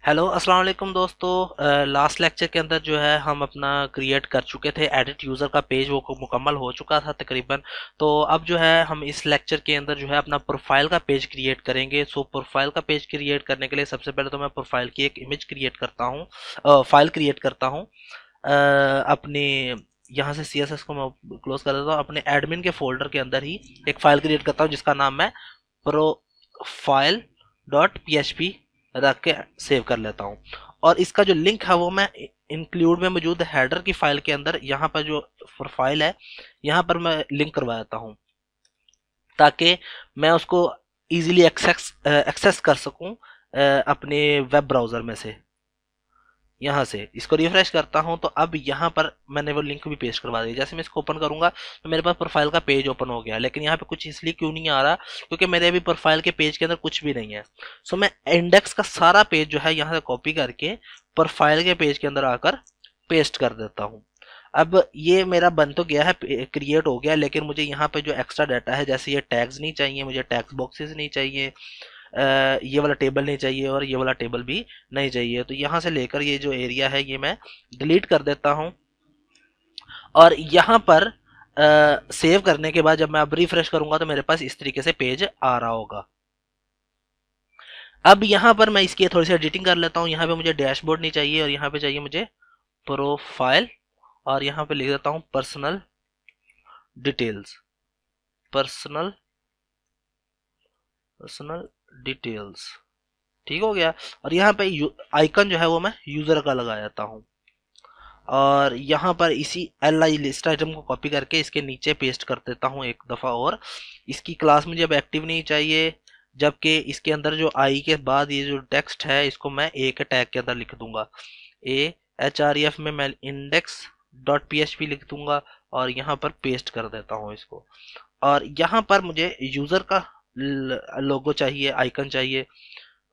Hello अस्सलाम वालेकुम दोस्तों। लास्ट लेक्चर के अंदर जो है हम अपना क्रिएट कर चुके थे एडिट यूज़र का पेज, वो मुकम्मल हो चुका था तकरीबन। तो अब जो है हम इस लेक्चर के अंदर जो है अपना प्रोफाइल का पेज क्रिएट करेंगे। सो प्रोफाइल का पेज क्रिएट करने के लिए सबसे पहले तो मैं प्रोफाइल की एक इमेज क्रिएट करता हूँ, फाइल क्रिएट करता हूँ अपने यहाँ से। CSS को मैं क्लोज कर देता हूँ। अपने एडमिन के फोल्डर के अंदर ही एक फाइल क्रिएट करता हूँ जिसका नाम मैं प्रोफाइल डॉट PHP रख के सेव कर लेता हूँ। और इसका जो लिंक है वो मैं इंक्लूड में मौजूद हेडर की फाइल के अंदर, यहाँ पर जो प्रोफाइल है यहाँ पर मैं लिंक करवा देता हूँ ताकि मैं उसको इजीली एक्सेस कर सकूँ अपने वेब ब्राउज़र में से। यहाँ से इसको रिफ्रेश करता हूँ तो अब यहाँ पर मैंने वो लिंक भी पेस्ट करवा दी। जैसे मैं इसको ओपन करूंगा तो मेरे पास प्रोफाइल का पेज ओपन हो गया, लेकिन यहाँ पे कुछ इसलिए क्यों नहीं आ रहा क्योंकि मेरे अभी प्रोफाइल के पेज के अंदर कुछ भी नहीं है। सो मैं इंडेक्स का सारा पेज जो है यहाँ से कॉपी करके प्रोफाइल के पेज के अंदर आकर पेस्ट कर देता हूँ। अब ये मेरा बन तो गया है, क्रिएट हो गया, लेकिन मुझे यहाँ पे जो एक्स्ट्रा डाटा है जैसे ये टैग्स नहीं चाहिए, मुझे टैग्स बॉक्सेस नहीं चाहिए, ये वाला टेबल नहीं चाहिए और ये वाला टेबल भी नहीं चाहिए। तो यहाँ से लेकर ये जो एरिया है ये मैं डिलीट कर देता हूँ। और यहाँ पर सेव करने के बाद जब मैं अब रिफ्रेश करूंगा तो मेरे पास इस तरीके से पेज आ रहा होगा। अब यहाँ पर मैं इसकी थोड़ी सी एडिटिंग कर लेता हूँ। यहाँ पे मुझे डैशबोर्ड नहीं चाहिए और यहाँ पे चाहिए मुझे प्रोफाइल, और यहाँ पे लिख देता हूँ personal details. Personal personal details ठीक हो गया। और यहाँ पे आइकन जो है वो मैं यूजर का लगा देता हूँ। और यहाँ पर इसी LI लिस्ट आइटम को कॉपी करके इसके नीचे पेस्ट कर देता हूँ एक दफ़ा और। इसकी क्लास मुझे अब एक्टिव नहीं चाहिए, जबकि इसके अंदर जो आई के बाद ये जो टेक्स्ट है इसको मैं ए के टैग के अंदर लिख दूंगा। href में मैं इंडेक्स डॉट PHP लिख दूंगा और यहाँ पर पेस्ट कर देता हूँ इसको। और यहाँ पर मुझे यूज़र का लोगो चाहिए, आइकन चाहिए,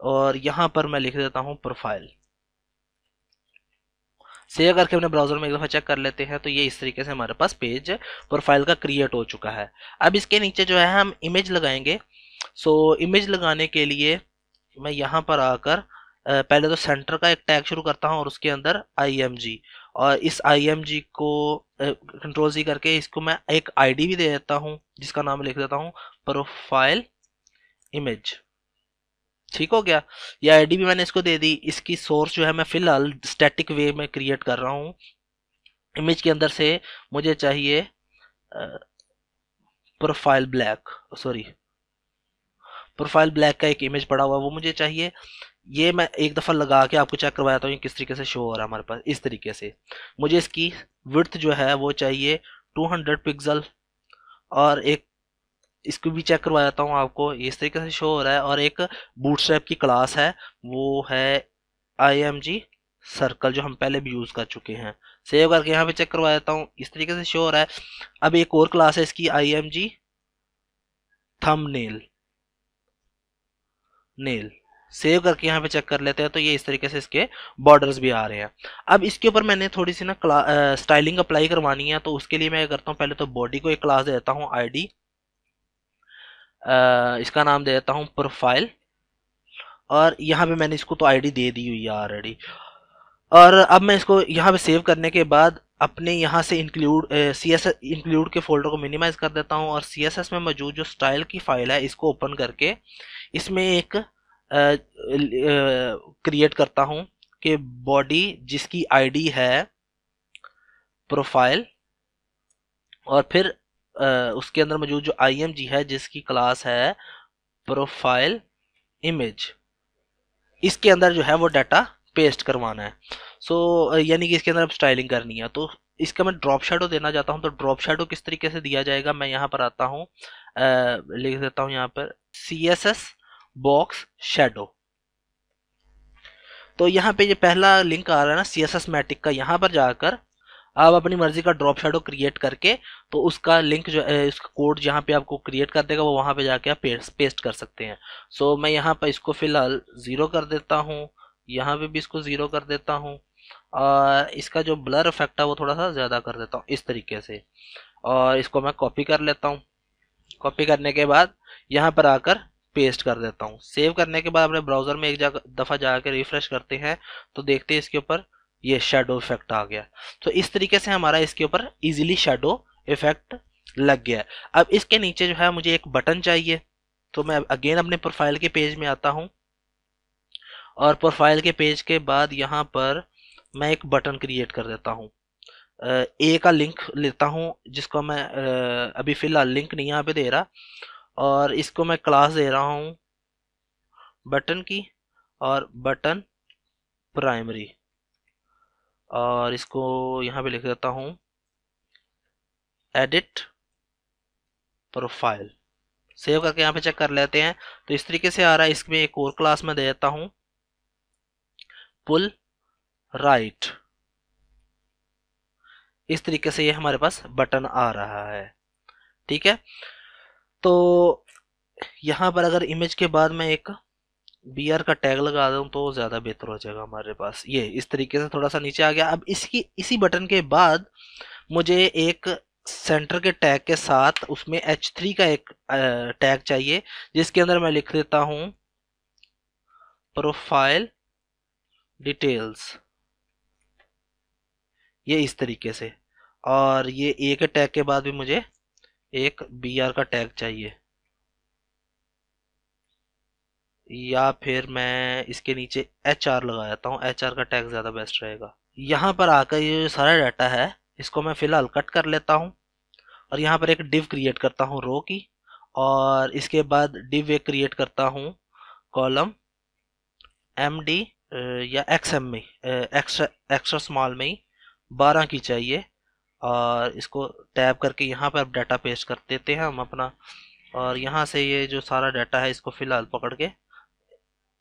और यहाँ पर मैं लिख देता हूँ प्रोफाइल। सेव करके अपने ब्राउजर में एक दफ़ा चेक कर लेते हैं तो ये इस तरीके से हमारे पास पेज प्रोफाइल का क्रिएट हो चुका है। अब इसके नीचे जो है हम इमेज लगाएंगे। सो इमेज लगाने के लिए मैं यहाँ पर आकर पहले तो सेंटर का एक टैग शुरू करता हूँ और उसके अंदर IMG, और इस IMG को कंट्रोल C करके इसको मैं एक ID भी दे देता हूँ जिसका नाम लिख देता हूँ प्रोफाइल इमेज। ठीक हो गया। ये आईडी भी मैंने इसको दे दी। इसकी सोर्स जो है मैं फिलहाल स्टैटिक वे में क्रिएट कर रहा हूँ। इमेज के अंदर से मुझे चाहिए profile black, sorry profile black का एक इमेज पड़ा हुआ वो मुझे चाहिए। ये मैं एक दफ़ा लगा के आपको चेक करवाता हूँ ये किस तरीके से शो हो रहा है हमारे पास। इस तरीके से मुझे इसकी विड्थ जो है वो चाहिए 200 पिक्सल, और एक इसको भी चेक करवा देता हूँ आपको, इस तरीके से शो हो रहा है। और एक बूटस्ट्रैप की क्लास है वो है IMG सर्कल जो हम पहले भी यूज कर चुके हैं। सेव करके यहाँ पे चेक करवा देता हूँ, इस तरीके से शो हो रहा है। अब एक और क्लास है इसकी IMG थंबनेल नेल। सेव करके यहाँ पे चेक कर लेते हैं तो ये इस तरीके से इसके बॉर्डर्स भी आ रहे हैं। अब इसके ऊपर मैंने थोड़ी सी ना स्टाइलिंग अप्लाई करवानी है, तो उसके लिए मैं करता हूँ पहले तो बॉडी को एक क्लास दे देता हूँ ID, इसका नाम दे देता हूँ प्रोफाइल, और यहाँ पे मैंने इसको तो आईडी दे दी हुई है ऑलरेडी। और अब मैं इसको यहाँ पे सेव करने के बाद अपने यहाँ से इंक्लूड CSS इंक्लूड के फोल्डर को मिनिमाइज कर देता हूँ और CSS में मौजूद जो स्टाइल की फाइल है इसको ओपन करके इसमें एक क्रिएट करता हूँ कि बॉडी जिसकी आईडी है प्रोफाइल, और फिर उसके अंदर मौजूद जो IMG है जिसकी क्लास है प्रोफाइल इमेज, इसके अंदर जो है वो डाटा पेस्ट करवाना है। सो यानी कि इसके अंदर अब स्टाइलिंग करनी है। तो इसका मैं ड्रॉप शैडो देना चाहता हूँ। तो ड्रॉप शैडो किस तरीके से दिया जाएगा, मैं यहाँ पर आता हूँ, लिख देता हूँ यहाँ पर CSS बॉक्स शैडो। तो यहाँ पे ये पहला लिंक आ रहा है ना CSS मैटिक का, यहाँ पर जाकर आप अपनी मर्जी का ड्रॉप शैडो क्रिएट करके तो उसका लिंक जो उसका कोड जहाँ पे आपको क्रिएट कर देगा वो वहाँ पे जाके आप पेस्ट कर सकते हैं। सो मैं यहाँ पर इसको फिलहाल 0 कर देता हूँ, यहाँ पे भी इसको 0 कर देता हूँ, और इसका जो ब्लर इफेक्ट है वो थोड़ा सा ज़्यादा कर देता हूँ इस तरीके से। और इसको मैं कॉपी कर लेता हूँ। कॉपी करने के बाद यहाँ पर आकर पेस्ट कर देता हूँ। सेव करने के बाद अपने ब्राउजर में एक दफ़ा जाकर रिफ्रेश करते हैं तो देखते हैं इसके ऊपर ये शेडो इफेक्ट आ गया। तो इस तरीके से हमारा इसके ऊपर इजीली शेडो इफेक्ट लग गया। अब इसके नीचे जो है मुझे एक बटन चाहिए, तो मैं अगेन अपने प्रोफाइल के पेज में आता हूँ और प्रोफाइल के पेज के बाद यहाँ पर मैं एक बटन क्रिएट कर देता हूँ। ए का लिंक लेता हूँ जिसको मैं अभी फ़िलहाल लिंक नहीं यहाँ पे दे रहा, और इसको मैं क्लास दे रहा हूँ बटन की और बटन प्राइमरी, और इसको यहाँ पे लिख देता हूँ एडिट प्रोफाइल। सेव करके यहाँ पे चेक कर लेते हैं तो इस तरीके से आ रहा है। इसमें एक और क्लास में दे देता हूँ पुल राइट। इस तरीके से ये हमारे पास बटन आ रहा है। ठीक है, तो यहाँ पर अगर इमेज के बाद मैं एक BR का टैग लगा दूं तो ज़्यादा बेहतर हो जाएगा हमारे पास। ये इस तरीके से थोड़ा सा नीचे आ गया। अब इसी बटन के बाद मुझे एक सेंटर के टैग के साथ उसमें H3 का एक टैग चाहिए जिसके अंदर मैं लिख देता हूं प्रोफाइल डिटेल्स, ये इस तरीके से। और ये ए के टैग के बाद भी मुझे एक BR का टैग चाहिए, या फिर मैं इसके नीचे HR लगा देता हूँ। HR का टैग ज़्यादा बेस्ट रहेगा। यहाँ पर आकर ये जो सारा डाटा है इसको मैं फ़िलहाल कट कर लेता हूँ और यहाँ पर एक डिव क्रिएट करता हूँ रो की, और इसके बाद डिव एक क्रिएट करता हूँ कॉलम MD या XM में एक्स्ट्रा स्मॉल में ही 12 की चाहिए, और इसको टैब करके यहाँ पर डाटा पेस्ट कर देते हैं हम अपना। और यहाँ से ये जो सारा डाटा है इसको फ़िलहाल पकड़ के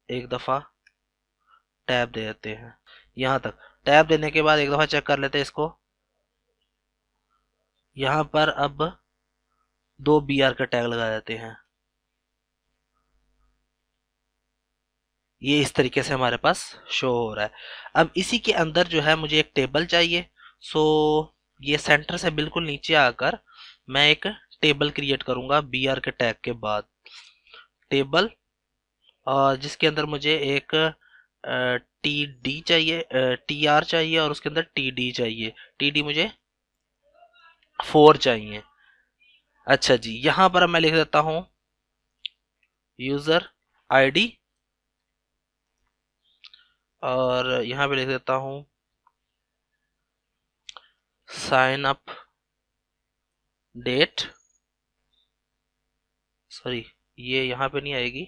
एक दफ़ा टैब दे देते हैं। यहाँ तक टैब देने के बाद एक दफ़ा चेक कर लेते हैं इसको। यहाँ पर अब 2 BR का टैग लगा देते हैं। ये इस तरीके से हमारे पास शो हो रहा है। अब इसी के अंदर जो है मुझे एक टेबल चाहिए। सो ये सेंटर से बिल्कुल नीचे आकर मैं एक टेबल क्रिएट करूंगा BR के टैग के बाद टेबल, और जिसके अंदर मुझे एक TD चाहिए, TR चाहिए, और उसके अंदर TD चाहिए। TD मुझे 4 चाहिए। अच्छा जी, यहाँ पर मैं लिख देता हूँ यूजर ID, और यहाँ पे लिख देता हूँ साइन अप डेट। सॉरी, ये यहाँ पे नहीं आएगी,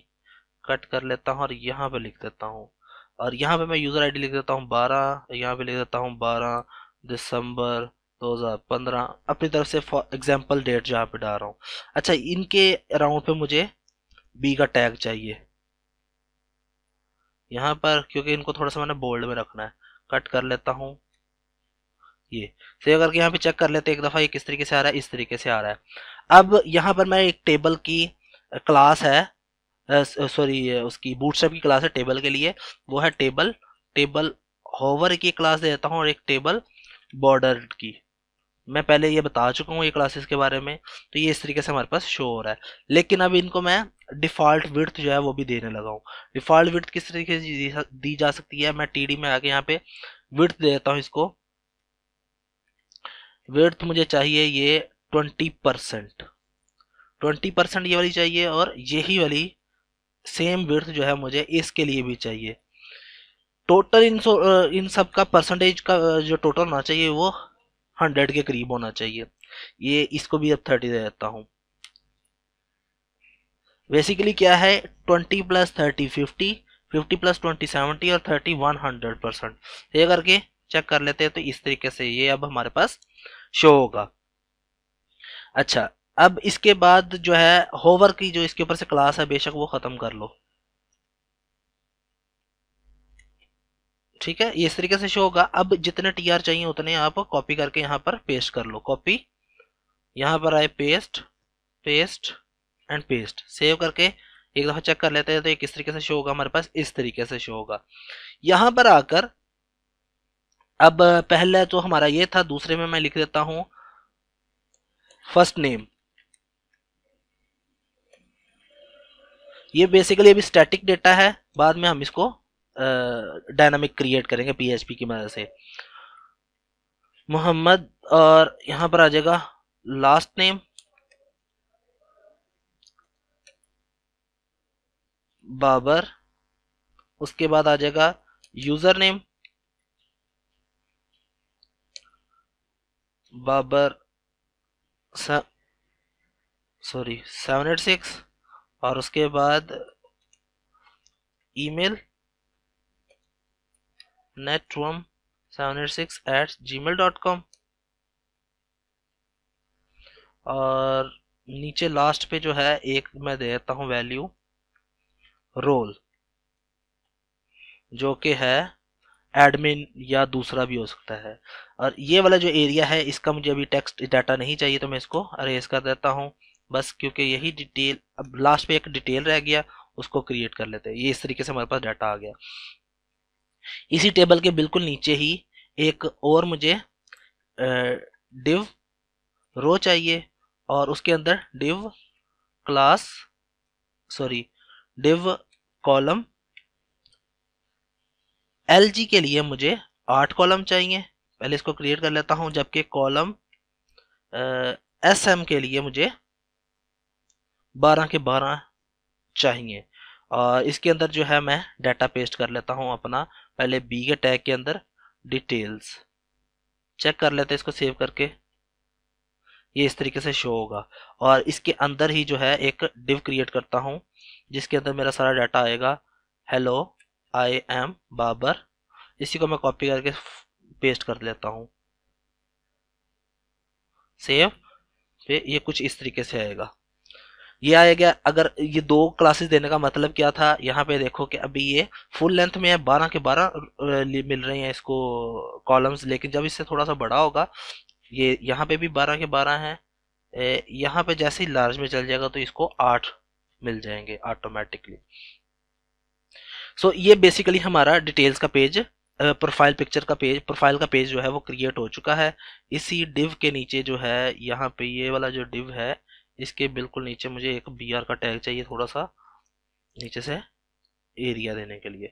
कट कर लेता हूँ और यहाँ पे लिख देता हूँ। और यहाँ पे मैं यूज़र ID लिख देता हूँ 12, यहाँ पे लिख देता हूँ 12 दिसंबर 2015, अपनी तरफ से फॉर एग्जाम्पल डेट जहाँ पे डाल रहा हूँ। अच्छा, इनके अराउंड पे मुझे B का टैग चाहिए यहाँ पर, क्योंकि इनको थोड़ा सा मैंने बोल्ड में रखना है। कट कर लेता हूँ, ये सेव करके यहाँ पे चेक कर लेते हैं एक दफ़ा ये किस तरीके से आ रहा है। इस तरीके से आ रहा है। अब यहाँ पर मैं एक टेबल की क्लास है, सॉरी उसकी बूटस्ट्रैप की क्लास है टेबल के लिए, वो है टेबल टेबल होवर की क्लास दे देता हूँ, और एक टेबल बॉर्डर की। मैं पहले ये बता चुका हूँ ये क्लासेस के बारे में। तो ये इस तरीके से हमारे पास शो हो रहा है। लेकिन अब इनको मैं डिफ़ॉल्ट विड्थ जो है वो भी देने लगा हूँ। डिफ़ॉल्ट विड्थ किस तरीके से दी जा सकती है, मैं TD में आके यहाँ पे विड्थ दे देता हूँ इसको। विड्थ मुझे चाहिए ये 20%, 20% ये वाली चाहिए, और यही वाली सेम विड्थ जो है मुझे इसके लिए भी चाहिए। टोटल इन सब का परसेंटेज का जो टोटल होना चाहिए वो 100 के करीब होना चाहिए। ये इसको भी अब 30 दे देता हूँ। बेसिकली क्या है, 20 + 30 50, 50 + 20 70, और 30 100%। ये करके चेक कर लेते हैं तो इस तरीके से ये अब हमारे पास शो होगा। अच्छा, अब इसके बाद जो है होवर की जो इसके ऊपर से क्लास है बेशक वो खत्म कर लो। ठीक है, ये इस तरीके से शो होगा। अब जितने TR चाहिए उतने आप कॉपी करके यहाँ पर पेस्ट कर लो। कॉपी, यहाँ पर आए paste, paste and paste. Save करके एक दफा चेक कर लेते हैं तो ये किस तरीके से शो होगा हमारे पास। इस तरीके से शो होगा। यहाँ पर आकर अब पहले तो हमारा ये था, दूसरे में मैं लिख देता हूँ फर्स्ट नेम, ये बेसिकली अभी स्टैटिक डेटा है, बाद में हम इसको डायनामिक क्रिएट करेंगे पीएचपी की मदद से। मोहम्मद, और यहाँ पर आ जाएगा लास्ट नेम, बाबर, उसके बाद आ जाएगा यूजर नेम बाबर, सॉरी 786, और उसके बाद ईमेल netrom786@gmail.com, और नीचे लास्ट पे जो है एक मैं दे देता हूँ वैल्यू रोल, जो कि है एडमिन या दूसरा भी हो सकता है। और ये वाला जो एरिया है इसका मुझे अभी टेक्स्ट डाटा नहीं चाहिए, तो मैं इसको अरेज कर देता हूँ बस, क्योंकि यही डिटेल, अब लास्ट पे एक डिटेल रह गया, उसको क्रिएट कर लेते हैं। ये इस तरीके से हमारे पास डाटा आ गया। इसी टेबल के बिल्कुल नीचे ही एक और मुझे डिव रो चाहिए, और उसके अंदर div class, sorry div column. LG के लिए मुझे 8 कॉलम चाहिए, पहले इसको क्रिएट कर लेता हूं, जबकि कॉलम एसएम के लिए मुझे 12 के 12 चाहिए। और इसके अंदर जो है मैं डाटा पेस्ट कर लेता हूं अपना, पहले बी के टैग के अंदर डिटेल्स, चेक कर लेते हैं इसको सेव करके, ये इस तरीके से शो होगा। और इसके अंदर ही जो है एक डिव क्रिएट करता हूं, जिसके अंदर मेरा सारा डाटा आएगा। हेलो आई एम बाबर, इसी को मैं कॉपी करके पेस्ट कर लेता हूं, सेव पे, ये कुछ इस तरीके से आएगा। ये आएगा। अगर ये दो क्लासेस देने का मतलब क्या था, यहाँ पे देखो कि अभी ये फुल लेंथ में है, 12 के 12 मिल रहे हैं इसको कॉलम्स, लेकिन जब इससे थोड़ा सा बड़ा होगा, ये यहाँ पे भी 12 के 12 है, यहाँ पे जैसे ही लार्ज में चल जाएगा तो इसको 8 मिल जाएंगे ऑटोमेटिकली। सो ये बेसिकली हमारा डिटेल्स का पेज, प्रोफाइल पिक्चर का पेज, प्रोफाइल का पेज जो है वो क्रिएट हो चुका है। इसी डिव के नीचे जो है, यहाँ पे ये वाला जो डिव है, इसके बिल्कुल नीचे मुझे एक br का टैग चाहिए, थोड़ा सा नीचे से एरिया देने के लिए।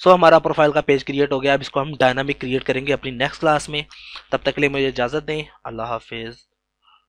सो हमारा प्रोफाइल का पेज क्रिएट हो गया। अब इसको हम डायनामिक क्रिएट करेंगे अपनी नेक्स्ट क्लास में। तब तक के लिए मुझे इजाज़त दें। अल्लाह हाफिज़।